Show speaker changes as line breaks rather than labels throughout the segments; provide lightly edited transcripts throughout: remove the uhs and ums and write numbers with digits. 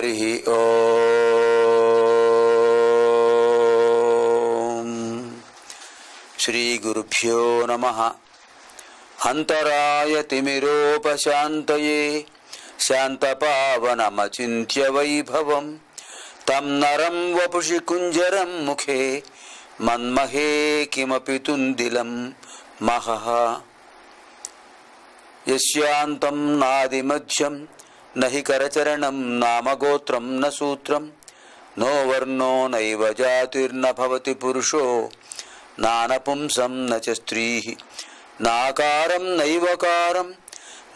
హరి ఓం. శ్రీ గురుభ్యో నమః. అంతరాయ తిమిరోపశాంతయే శాంతపావనమచింత్య వైభవం తం నరం వపుషి కుంజరం ముఖే మన్మహే కిమపి తుందిలం మహః. యస్యాంతం నాదిమధ్యం నహి కరచరణం నామగోత్రం న సూత్రం నో వర్ణో నైవ జాతిర్న భవతి పురుషో నానపుంసం న చ స్త్రీః నాకారం నైవకారం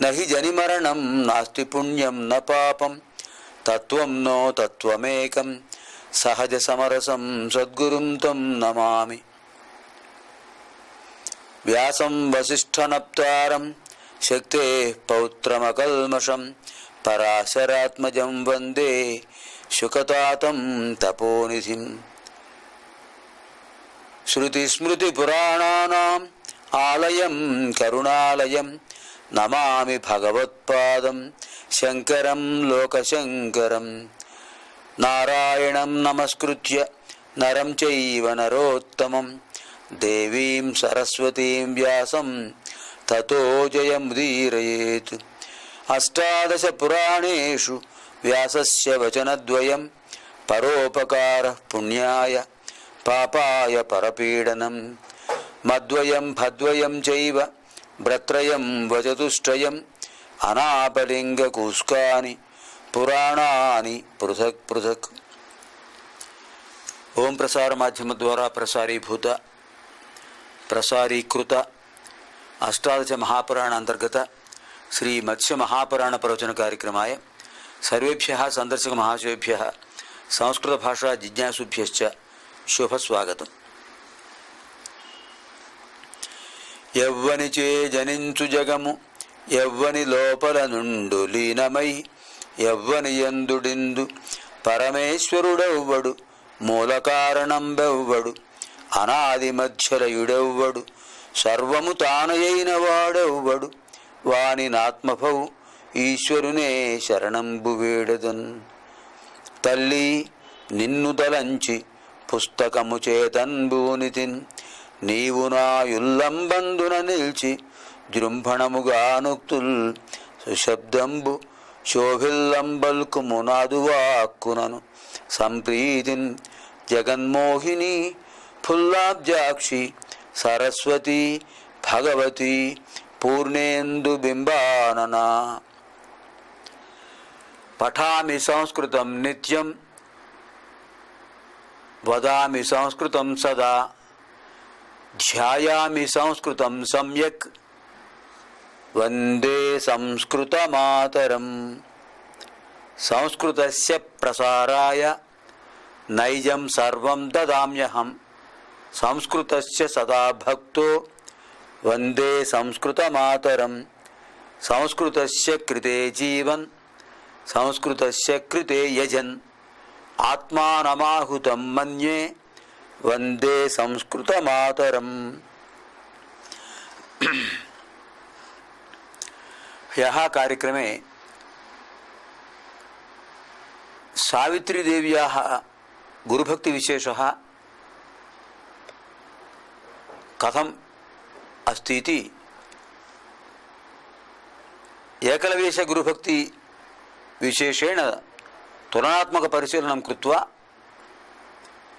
నహి జనిమరణం నాస్తి పుణ్యం న పాపం తత్వం నో తత్వమేకం సహజ సమరసం సద్గురుం తం నమామి. వ్యాసం వసిష్ఠనప్తారం శక్తేః పౌత్రమకల్మషం పరాశరాత్మజం వందే శుకతాతం తపోనిధిం. శృతిస్మృతిపురాణానాం ఆలయం కరుణాలయం నమామి భగవత్పాదం శంకరం లోకశంకరం. నారాయణం నమస్కృత్య నరం చైవ నరోత్తమం దేవీం సరస్వతీం వ్యాసం తతో జయముదీరయేత్. అష్టాదశ పురాణేషు వ్యాసస్య వచనద్వయం పరోపకారః పుణ్యాయ పాపాయ పరపీడనం. మద్వయం భద్వయం చైవ భ్రత్రయం వచతుష్టయం అనాపలింగకూస్కాని పురాణాని పృథక్ పృథక్. ఓం ప్రసార మాధ్యమ ద్వారా ప్రసారీకృత అష్టాదశ మహాపురాణ అంతర్గత శ్రీ మత్స్య మహాపురాణ ప్రవచన కార్యక్రమాయ సర్వేభ్యః సందర్శక మహాశయేభ్యః సంస్కృత భాషా జిజ్ఞాసుభ్యశ్చ శుభస్వాగతం. ఎవ్వని చే జనించు జగము ఎవ్వని లోపల నుండు లీనమై ఎవ్వని యందుడిందు పరమేశ్వరుడెవ్వడు మూల కారణంబెవ్వడు అనాది మధ్యలయుడెవ్వడు సర్వము తానయైన వాడెవ్వడు వాని నాత్మభవు ఈశ్వరునే శరణంబు వేడదన్. తల్లి నిన్ను దలంచి పుస్తకము చేతన్బూనితిన్ నీవు నాయుల్లంబందున నిల్చి జృంభణముగా నుక్తుల్ సుశబ్దంబు శోభిల్లంబల్కుము నాదువాక్కునను సంప్రీతిన్ జగన్మోహిని ఫుల్లాబ్జాక్షి సరస్వతి భగవతి పూర్ణేందు బింబాననా. పఠామి సంస్కృతం నిత్యం వదామి సంస్కృతం సదా ధ్యాయామి సంస్కృతం సమ్యక్ వందే సంస్కృతమాతరం. సంస్కృతస్య ప్రసారాయ నైజం సర్వం దదామ్యహం సంస్కృతస్య సదా భక్తో వందే సంస్కృతమాతరం. సంస్కృతస్య కృతే జీవన్ సంస్కృతస్య కృతే యజన్ ఆత్మానమాహుతం మన్యే వందే సంస్కృతమాతరం. హ్యः కార్యక్రమే సావిత్రీదేవ్యాः గురుభక్తివిశేషः కథం अस्ति इति एकलव्यस्य गुरुभक्ति विशेषेण तुलनात्मक परिशीलनं कृत्वा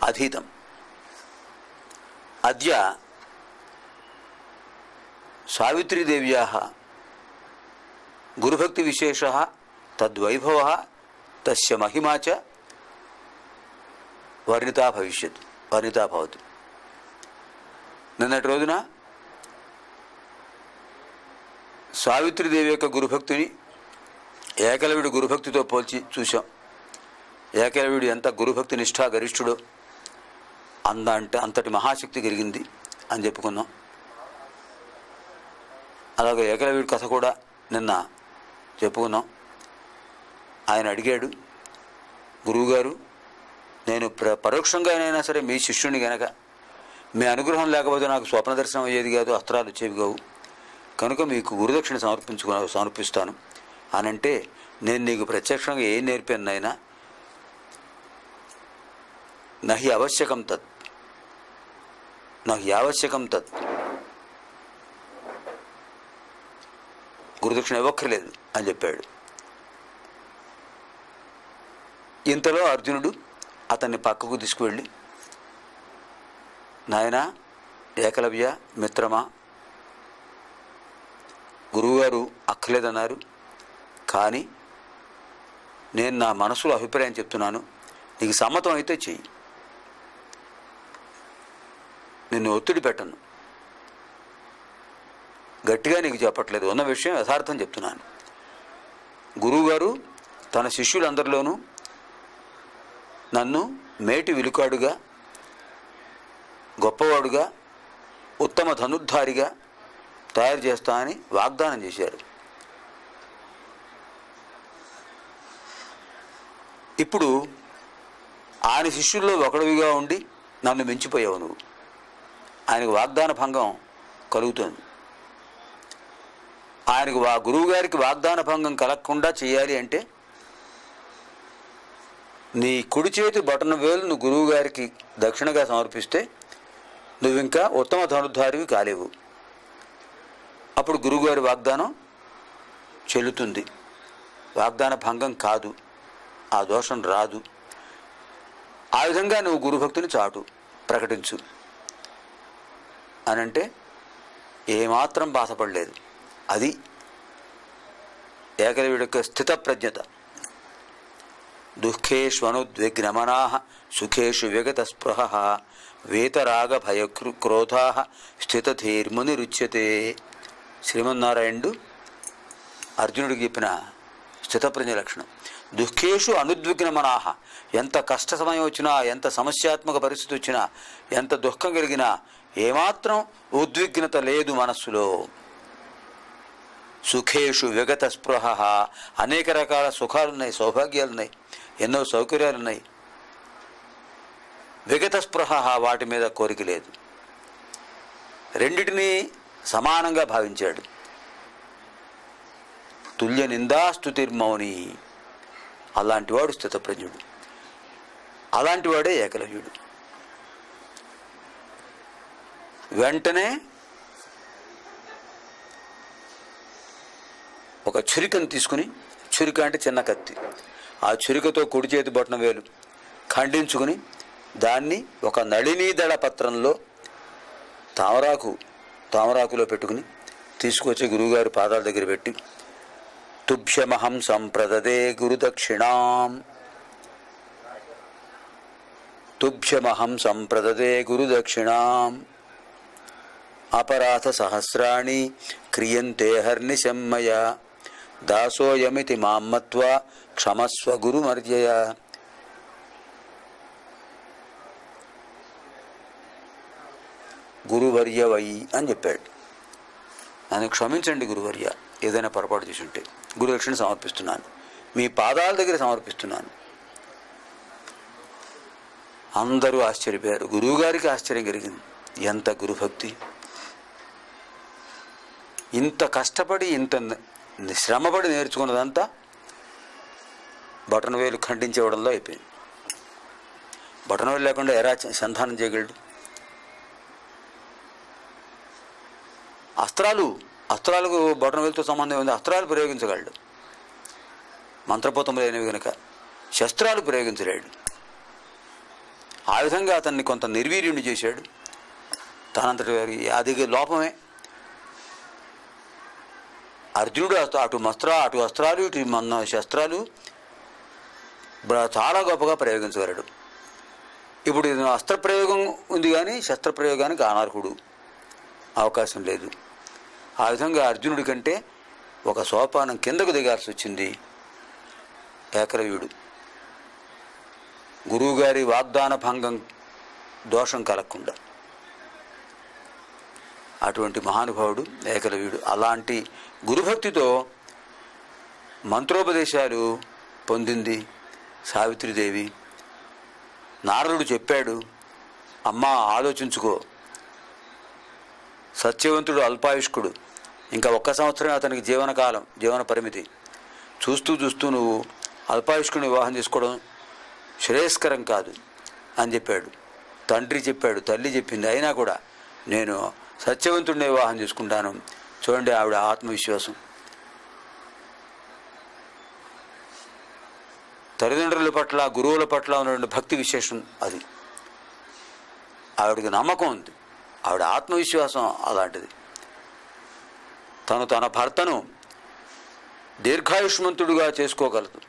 अधीतम्. अद्य सावित्रीदेव्याः गुरुभक्तिविशेषः तद्वैभवः तस्य महिमा च वर्णिता भवति. నిన్నటి రోజున సావిత్రీదేవి యొక్క గురుభక్తిని ఏకలవ్యుడి గురుభక్తితో పోల్చి చూశాం. ఏకలవ్యుడు ఎంత గురుభక్తి నిష్ఠా గరిష్ఠుడో అంతటి మహాశక్తి కలిగింది అని చెప్పుకున్నాం. అలాగే ఏకలవ్యుడి కథ కూడా నిన్న చెప్పుకున్నాం. ఆయన అడిగాడు, గురువుగారు నేను పరోక్షంగా అయినా సరే మీ శిష్యుని గనక మీ అనుగ్రహం లేకపోతే నాకు స్వప్న దర్శనం అయ్యేది కాదు, అస్త్రాలు వచ్చేవి కావు, కనుక మీకు గురుదక్షిణ సమర్పిస్తాను అని అంటే, నేను నీకు ప్రత్యక్షంగా ఏం నేర్పాను నాయనా, నహి అవశ్యకం తత్, నహి ఆవశ్యకం తత్. గురుదక్షిణ ఇవ్వక్కర్లేదు అని చెప్పాడు. ఇంతలో అర్జునుడు అతన్ని పక్కకు తీసుకువెళ్ళి, నాయనా ఏకలవ్య మిత్రమా, గురువుగారు అక్కర్లేదన్నారు, కానీ నేను నా మనసులో అభిప్రాయం చెప్తున్నాను, నీకు సమ్మతం అయితే చెయ్యి, నిన్ను ఒత్తిడి పెట్టను, గట్టిగా నీకు చెప్పట్లేదు, ఉన్న విషయం యథార్థం చెప్తున్నాను. గురువుగారు తన శిష్యులందరిలోనూ నన్ను మేటి విలుకాడుగా, గొప్పవాడుగా, ఉత్తమ ధనుర్ధారిగా తయారు చేస్తా అని వాగ్దానం చేశారు. ఇప్పుడు ఆయన శిష్యుల్లో ఒకడివిగా ఉండి నన్ను మించిపోయావు నువ్వు. ఆయనకు వాగ్దాన భంగం కలుగుతుంది. ఆయనకు గురువుగారికి వాగ్దాన భంగం కలగకుండా చేయాలి అంటే నీ కుడి చేతి బటన వేలు నువ్వు గురువుగారికి దక్షిణగా సమర్పిస్తే నువ్వు ఇంకా ఉత్తమ ధనుర్ధారివి కాలేవు. అప్పుడు గురువుగారి వాగ్దానం చెల్లుతుంది, వాగ్దాన భంగం కాదు, ఆ దోషం రాదు. ఆ విధంగా నువ్వు గురుభక్తిని చాటు, ప్రకటించు అనంటే ఏమాత్రం బాధపడలేదు. అది ఏకలవ్యుడి యొక్క స్థితప్రజ్ఞత. దుఃఖేష్వనుద్విగ్నమనా సుఖేషు విగత స్పృహ వేతరాగ భయక్రోధా స్థితధీర్మునిరుచ్యతే. శ్రీమన్నారాయణుడు అర్జునుడికి చెప్పిన స్థితప్రజ్ఞ లక్షణం. దుఃఖేషు అనుద్విగ్నమనాహ, ఎంత కష్ట సమయం వచ్చినా, ఎంత సమస్యాత్మక పరిస్థితి వచ్చినా, ఎంత దుఃఖం కలిగినా ఏమాత్రం ఉద్విగ్నత లేదు మనస్సులో. సుఖేషు విగత స్పృహ, అనేక రకాల సుఖాలున్నాయి, సౌభాగ్యాలున్నాయి, ఎన్నో సౌకర్యాలున్నాయి. విగత స్పృహ, వాటి మీద కోరిక లేదు. రెండిటినీ సమానంగా భావించాడు. తుల్య నిందాస్తుతిర్మౌని, అలాంటివాడు స్థితప్రజ్ఞుడు, అలాంటివాడే ఏకలవ్యుడు. వెంటనే ఒక చురికను తీసుకుని, చురిక అంటే చిన్న కత్తి, ఆ చురికతో కుడి చేతి బొటన వేలు ఖండించుకుని దాన్ని ఒక నళినీదళ పత్రంలో తామరాకులో పెట్టుకుని తీసుకొచ్చి గురువుగారి పాదాల దగ్గర పెట్టి, తుభ్యమహం సంప్రదదే గురుదక్షిణాం, తుభ్యమహం సంప్రదదే గురుదక్షిణాం, అపరాధ సహస్రాణి క్రియంతే హర్నిశం మయా, దాసోయమితి మాం మత్వా క్షమస్వ గురుమర్యయ. గురువర్య వై అని చెప్పాడు. నన్ను క్షమించండి గురువర్య, ఏదైనా పొరపాటు చేసి ఉంటే గురుదక్షిణ సమర్పిస్తున్నాను, మీ పాదాల దగ్గర సమర్పిస్తున్నాను. అందరూ ఆశ్చర్యపోయారు. గురువుగారికి ఆశ్చర్యం కలిగింది. ఎంత గురుభక్తి! ఇంత కష్టపడి, ఇంత శ్రమపడి నేర్చుకున్నదంతా బటనవేలు ఖండించేవడంలో అయిపోయింది. బటనవేలు లేకుండా ఎలా సంధానం చేయగలడు? అస్త్రాలకు బటనవేలుతో సంబంధం ఉంది. అస్త్రాలు ప్రయోగించగలడు, మంత్రపోతములైనవి కనుక. శస్త్రాలు ప్రయోగించలేడు. ఆ విధంగా అతన్ని కొంత నిర్వీర్యుని చేశాడు. తనంతటి అది లోపమే. అర్జునుడు అటు అస్త్రాలు ఇటు శస్త్రాలు చాలా గొప్పగా ప్రయోగించగలడు. ఇప్పుడు అస్త్రప్రయోగం ఉంది కానీ శస్త్రప్రయోగానికి అనర్హుడు, అవకాశం లేదు. ఆ విధంగా అర్జునుడి కంటే ఒక సోపానం కిందకు దిగాల్సి వచ్చింది ఏకలవ్యుడు. గురువుగారి వాగ్దాన భంగం దోషం కలగకుండా. అటువంటి మహానుభావుడు ఏకలవ్యుడు. అలాంటి గురుభక్తితో మంత్రోపదేశాలు పొందింది సావిత్రీదేవి. నారదుడు చెప్పాడు, అమ్మా ఆలోచించుకో, సత్యవంతుడు అల్పాయుష్కుడు, ఇంకా 1 సంవత్సరమే అతనికి జీవన పరిమితి. చూస్తూ నువ్వు అల్పాయుష్కుని వివాహం చేసుకోవడం శ్రేయస్కరం కాదు అని చెప్పాడు. తండ్రి చెప్పాడు, తల్లి చెప్పింది, అయినా కూడా నేను సత్యవంతుడిని వివాహం చేసుకుంటాను. చూడండి ఆవిడ ఆత్మవిశ్వాసం. తల్లిదండ్రుల పట్ల, గురువుల పట్ల ఉన్నటువంటి భక్తి విశేషం అది. ఆవిడకి నమ్మకం ఉంది, ఆవిడ ఆత్మవిశ్వాసం అలాంటిది. తను తన భర్తను దీర్ఘాయుష్మంతుడిగా చేసుకోగలదు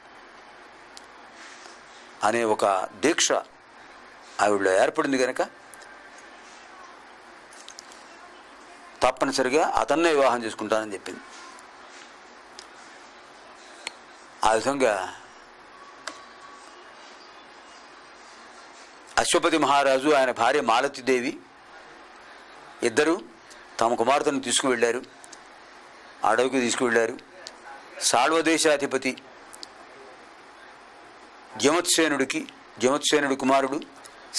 అనే ఒక దీక్ష ఆవిడలో ఏర్పడింది కనుక తప్పనిసరిగా అతన్నే వివాహం చేసుకుంటానని చెప్పింది. ఆ విధంగా అశ్వపతి మహారాజు, ఆయన భార్య మాలతీదేవి ఇద్దరు తమ కుమార్తెను తీసుకువెళ్ళారు, అడవికి తీసుకువెళ్ళారు. సాల్వదేశాధిపతి జమత్సేనుడి కుమారుడు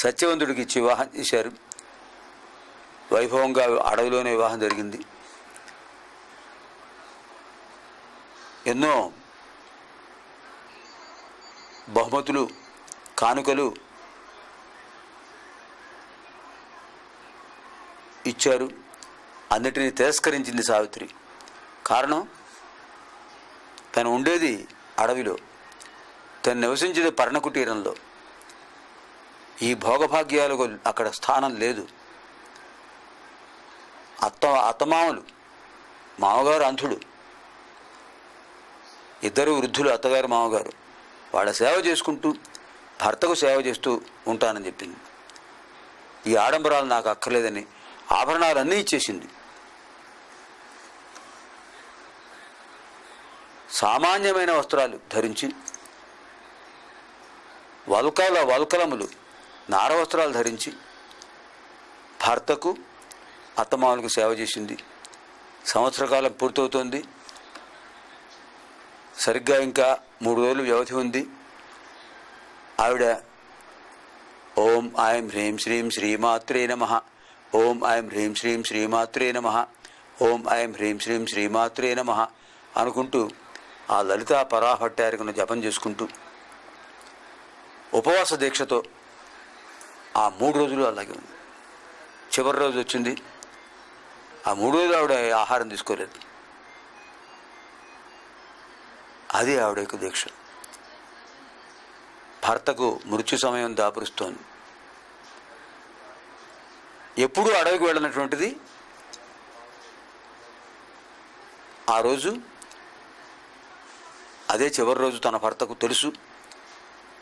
సత్యవంతుడికి ఇచ్చి వివాహం చేశారు. వైభవంగా అడవిలోనే వివాహం జరిగింది. ఎన్నో బహుమతులు, కానుకలు ఇచ్చారు. అన్నిటినీ తిరస్కరించింది సావిత్రి. కారణం, తను ఉండేది అడవిలో, తను నివసించేది పర్ణకుటీరంలో. ఈ భోగభాగ్యాలకు అక్కడ స్థానం లేదు. అత్తమామలు, మామగారు అంధుడు, ఇద్దరు వృద్ధులు, అత్తగారు మామగారు, వాళ్ళ సేవ చేసుకుంటూ భర్తకు సేవ చేస్తూ ఉంటానని చెప్పింది. ఈ ఆడంబరాలు నాకు అక్కర్లేదని ఆభరణాలన్నీ ఇచ్చేసింది. సామాన్యమైన వస్త్రాలు ధరించి, వల్కలములు నార వస్త్రాలు ధరించి భర్తకు, అత్తమామలకు సేవ చేసింది. సంవత్సర కాలం పూర్తవుతోంది. సరిగ్గా ఇంకా 3 రోజులు వ్యవధి ఉంది. ఆవిడ ఓం ఐం హ్రీం శ్రీం శ్రీమాత్రే నమః, ఓం ఐం హ్రీం శ్రీం శ్రీమాత్రే నమః, ఓం ఐం హ్రీం శ్రీం శ్రీమాత్రే నమః అనుకుంటూ ఆ లలితా పరాభట్టారికను జపం చేసుకుంటూ ఉపవాస దీక్షతో ఆ 3 రోజులు అలాగే ఉంది. చివరి రోజు వచ్చింది. ఆ 3 రోజులు ఆవిడ ఆహారం తీసుకోలేదు. అది ఆవిడ యొక్క దీక్ష. భర్తకు మృత్యు సమయం దాపురుస్తోంది. ఎప్పుడూ అడవికి వెళ్ళినటువంటిది ఆ రోజు, అదే చివరి రోజు తన భర్తకు తెలుసు.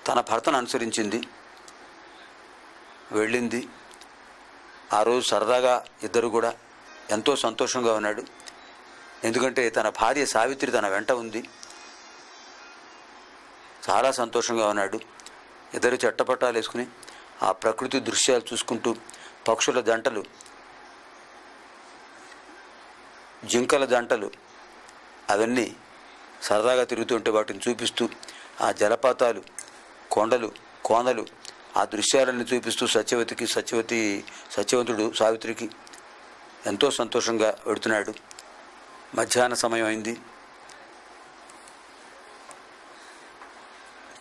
తన భర్తను అనుసరించింది, వెళ్ళింది. ఆ రోజు సరదాగా ఇద్దరు కూడా ఎంతో సంతోషంగా ఉన్నాడు. ఎందుకంటే తన భార్య సావిత్రి తన వెంట ఉంది. చాలా సంతోషంగా ఉన్నాడు. ఇద్దరు చట్టపట్టాలు వేసుకుని ఆ ప్రకృతి దృశ్యాలు చూసుకుంటూ, పక్షుల జంటలు, జింకల జంటలు అవన్నీ సరదాగా తిరుగుతుంటే వాటిని చూపిస్తూ, ఆ జలపాతాలు, కొండలు, కోనలు, ఆ దృశ్యాలన్నీ చూపిస్తూ సత్యవంతుడు సావిత్రికి ఎంతో సంతోషంగా వెడుతున్నాడు. మధ్యాహ్న సమయం అయింది.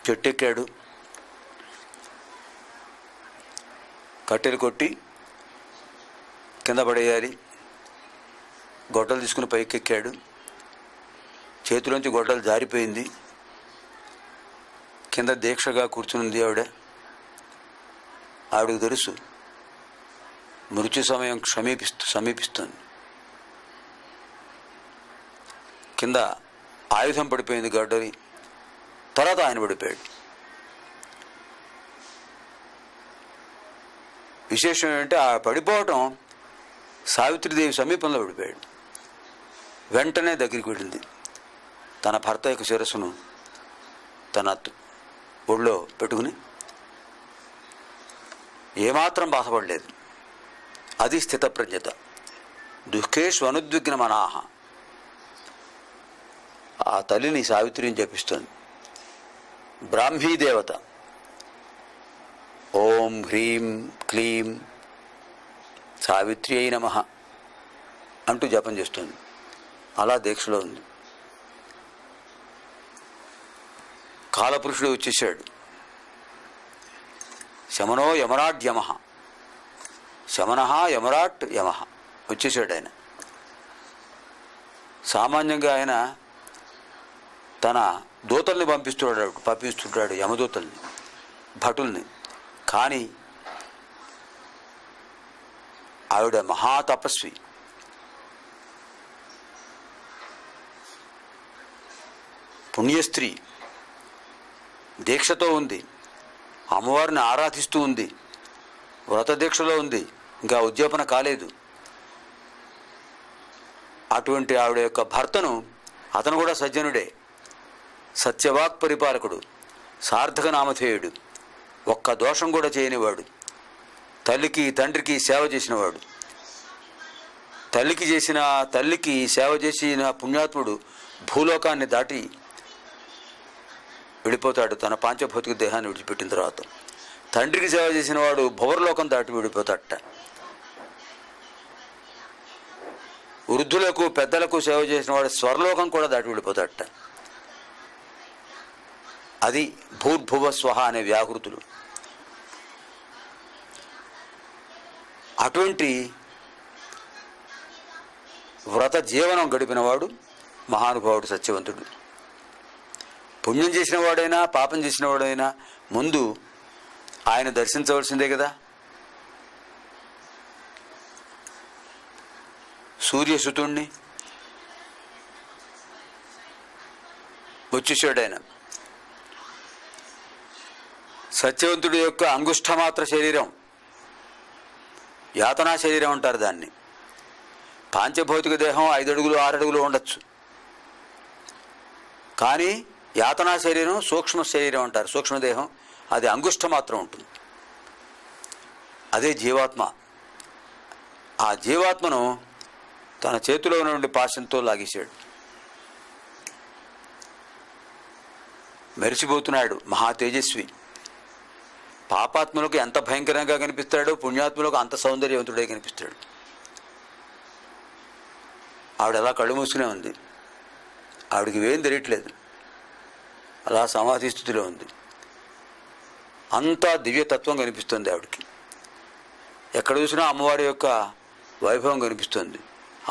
చెట్టెక్కాడు. కట్టెలు కొట్టి కింద పడేయాలి. గొడ్డలు తీసుకుని పైకెక్కాడు. చేతిలోంచి గొడ్డలు జారిపోయింది. కింద దీక్షగా కూర్చునుంది ఆవిడ. ఆవిడకు తెలుసు మృత్యు సమయం సమీపిస్తుంది. కింద ఆయుధం పడిపోయింది గడ్డని. తర్వాత ఆయన పడిపోయాడు. విశేషం ఏంటంటే ఆ పడిపోవటం సావిత్రిదేవి సమీపంలో పడిపోయాడు. వెంటనే దగ్గరికి వెళ్ళింది. తన భర్త యొక్క శిరస్సును తన ఒళ్ళో పెట్టుకుని ఏమాత్రం బాధపడలేదు. అది స్థితప్రజ్ఞత. దుఃఖేషు అనుద్విగ్న మనాహ. ఆ తల్లిని సావిత్రిని జపిస్తుంది. బ్రాహ్మీ దేవత ఓం హ్రీం క్లీం సావిత్ర్యై నమః అంటూ జపం చేస్తుంది. అలా దీక్షలో ఉంది. కాలపురుషుడు వచ్చేసాడు. శమనో యమరాట్ యమ, శమన యమరాట్ యమ వచ్చేసాడు ఆయన. సామాన్యంగా ఆయన తన దూతల్ని పంపిస్తుంటాడు యమదూతల్ని, భటుల్ని. కానీ ఆవిడ మహాతపస్వి. పుణ్యస్త్రీ, దీక్షతో ఉంది, అమ్మవారిని ఆరాధిస్తూ ఉంది, వ్రత దీక్షలో ఉంది, ఇంకా ఉద్యాపన కాలేదు. అటువంటి ఆవిడ యొక్క భర్తను, అతను కూడా సజ్జనుడే, సత్యవాక్ పరిపాలకుడు, సార్థక నామధేయుడు, ఒక్క దోషం కూడా చేయనివాడు, తల్లికి తండ్రికి సేవ చేసినవాడు. తల్లికి సేవ చేసిన పుణ్యాత్ముడు భూలోకాన్ని దాటి విడిపోతాడు తన పాంచభౌతిక దేహాన్ని విడిచిపెట్టిన తర్వాత. తండ్రికి సేవ చేసిన వాడు భువర్లోకం దాటి విడిపోతాడట. వృద్ధులకు పెద్దలకు సేవ చేసిన వాడు స్వర్లోకం కూడా దాటి విడిపోతాడట. అది భూర్భువ స్వహ అనే వ్యాహృతులు. అటువంటి వ్రత జీవనం గడిపినవాడు మహానుభావుడు, సత్యవంతుడు. పుణ్యం చేసిన వాడైనా పాపం చేసిన వాడైనా ముందు ఆయన దర్శించవలసిందే కదా. సూర్యసుతుణ్ణి వచ్చేసాడు ఆయన. సత్యవంతుడి యొక్క అంగుష్ఠమాత్ర శరీరం, యాతనా శరీరం అంటారు దాన్ని. పాంచభౌతిక దేహం 5 అడుగులు 6 అడుగులు ఉండొచ్చు, కానీ యాతనా శరీరం సూక్ష్మ శరీరం అంటారు, సూక్ష్మదేహం. అది అంగుష్ఠ మాత్రం ఉంటుంది. అదే జీవాత్మ. ఆ జీవాత్మను తన చేతిలో నుండి పాశంతో లాగేశాడు. మెరిసిపోతున్నాడు, మహా తేజస్వి. పాపాత్ములకు ఎంత భయంకరంగా కనిపిస్తాడో పుణ్యాత్ములకు అంత సౌందర్యవంతుడే కనిపిస్తాడు. ఆవిడ అలా కళ్ళు మూసుకునే ఉంది. ఆవిడకి ఏం తెలియట్లేదు, అలా సమాధి స్థితిలో ఉంది. అంతా దివ్యతత్వం కనిపిస్తుంది ఆవిడకి. ఎక్కడ చూసినా అమ్మవారి యొక్క వైభవం కనిపిస్తుంది,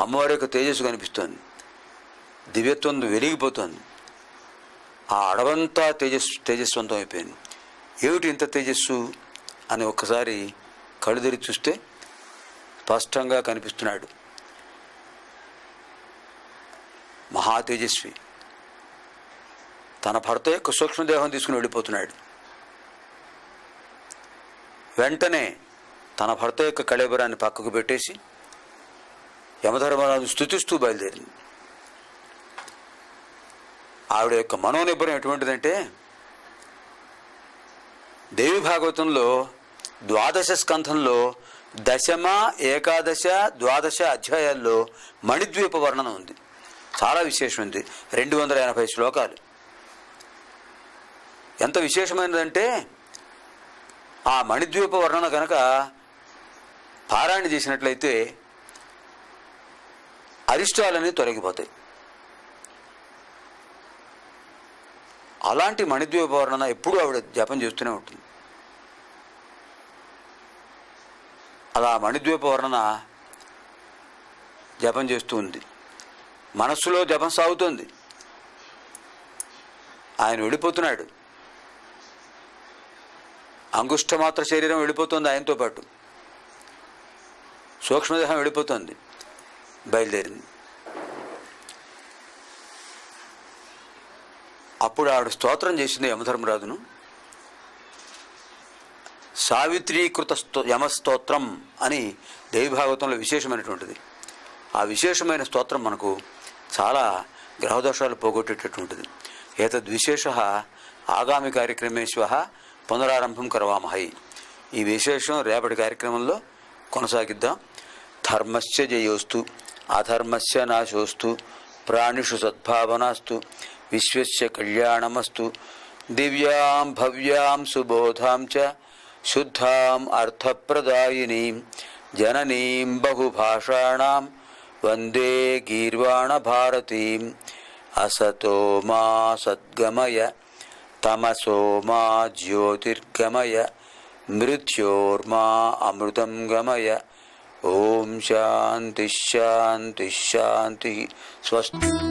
అమ్మవారి యొక్క తేజస్సు కనిపిస్తుంది, దివ్యత్వం వెలిగిపోతుంది. ఆ అడవంతా తేజస్వంతం అయిపోయింది. ఏమిటి ఇంత తేజస్సు అని ఒక్కసారి కళ్ళు తెరిచి చూస్తే స్పష్టంగా కనిపిస్తున్నాడు. మహా తేజస్వి తన భర్త యొక్క సూక్ష్మదేహం తీసుకుని వెళ్ళిపోతున్నాడు. వెంటనే తన భర్త యొక్క కళేబరాన్ని పక్కకు పెట్టేసి యమధర్మరాజు స్తుతిస్తూ బయలుదేరింది. ఆవిడ యొక్క మనోనిబ్బరం ఎటువంటిదంటే, దేవి భాగవతంలో 12వ స్కంధంలో 10వ, 11, 12 అధ్యాయాల్లో మణిద్వీప వర్ణన ఉంది. చాలా విశేషమైనది. 280 శ్లోకాలు. ఎంత విశేషమైనదంటే, ఆ మణిద్వీప వర్ణన కనుక పారాయణ చేసినట్లయితే అరిష్టాలన్నీ తొలగిపోతాయి. అలాంటి మణిద్వీప వర్ణన ఎప్పుడూ ఆవిడ జపం చేస్తూనే ఉంటుంది. అలా మణిద్వీప వర్ణన జపం చేస్తూ ఉంది. మనస్సులో జపం సాగుతుంది. ఆయన వెళ్ళిపోతున్నాడు. అంగుష్ఠమాత్ర శరీరం వెళ్ళిపోతుంది ఆయనతో పాటు. సూక్ష్మదేహం వెళ్ళిపోతుంది. బయలుదేరింది. అప్పుడు ఆవిడ స్తోత్రం చేసింది యమధర్మరాజును. సావిత్రీకృత యమస్తోత్రం అని దేవి భాగవతంలో విశేషమైనటువంటిది. ఆ విశేషమైన స్తోత్రం మనకు చాలా గ్రహదోషాలు పోగొట్టేటటువంటిది. ఏతద్విశేష ఆగామి కార్యక్రమేశ్వ పునరారంభం కరవామహై. ఈ విశేషం రేపటి కార్యక్రమంలో కొనసాగిద్దాం. ధర్మస్య జయోస్తు అధర్మస్య నాశోస్తు ప్రాణిషు సద్భావనాస్తు విశ్వస్య కళ్యాణమస్తు. దివ్యాం భవ్యాం సుబోధాం చ శుద్ధాం అర్థప్రదాయినీం జననీం బహుభాషాణాం వందే గీర్వాణ భారతీం. అసతో మా సద్గమయ తమసో మా జ్యోతిర్గమయ మృత్యోర్మా అమృతం గమయ. ఓం శాంతి శాంతి శాంతి. స్వస్తి.